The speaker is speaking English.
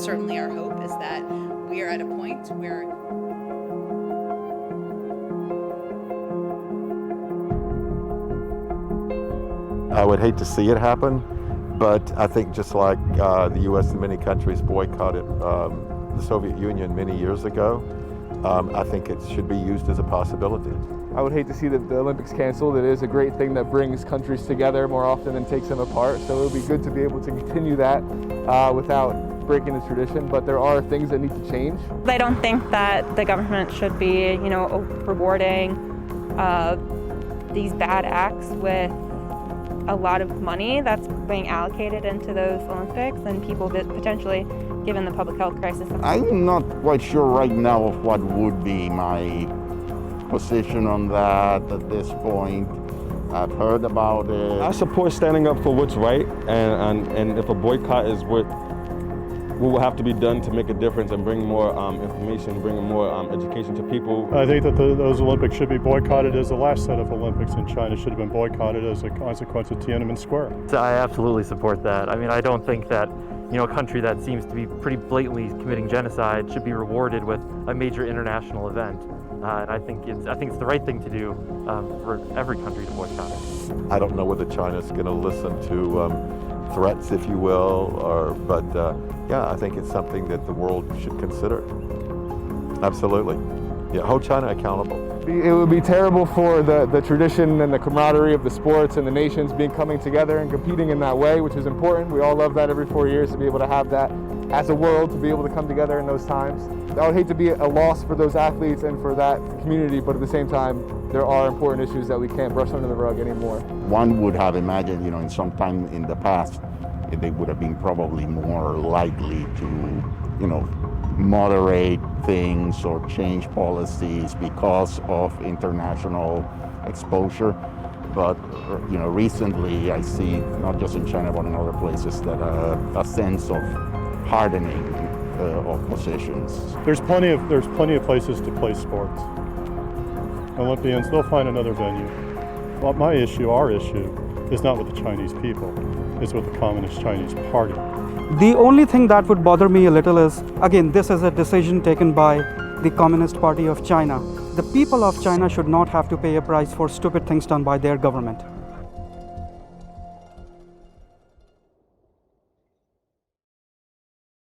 certainly our hope is that we are at a point where I would hate to see it happen, but I think just like the U.S. and many countries boycotted the Soviet Union many years ago, I think it should be used as a possibility. I would hate to see the Olympics canceled. It is a great thing that brings countries together more often than takes them apart, so it would be good to be able to continue that without breaking the tradition, but there are things that need to change. I don't think that the government should be, rewarding these bad acts with a lot of money that's being allocated into those Olympics and people that potentially, given the public health crisis. I'm not quite sure right now of what would be my position on that at this point. I've heard about it. I support standing up for what's right, and if a boycott is what will have to be done to make a difference and bring more information, bring more education to people. I think that those Olympics should be boycotted as the last set of Olympics in China should have been boycotted as a consequence of Tiananmen Square. I absolutely support that. I mean, I don't think that a country that seems to be pretty blatantly committing genocide should be rewarded with a major international event. And I think it's the right thing to do for every country to boycott it. I don't know whether China's going to listen to threats, if you will, but yeah, I think it's something that the world should consider. Absolutely. Yeah, hold China accountable. It would be terrible for the tradition and the camaraderie of the sports and the nations coming together and competing in that way, which is important. We all love that every 4 years to be able to have that as a world, to be able to come together in those times. I would hate to be a loss for those athletes and for that community, but at the same time, there are important issues that we can't brush under the rug anymore. One would have imagined, in some time in the past, they would have been probably more likely to, moderate things or change policies because of international exposure. But, recently I see, not just in China but in other places, that a sense of hardening of positions. There's plenty of places to play sports. Olympians, they'll find another venue. Well, our issue, is not with the Chinese people, it's with the Communist Chinese Party. The only thing that would bother me a little is, again, this is a decision taken by the Communist Party of China. The people of China should not have to pay a price for stupid things done by their government.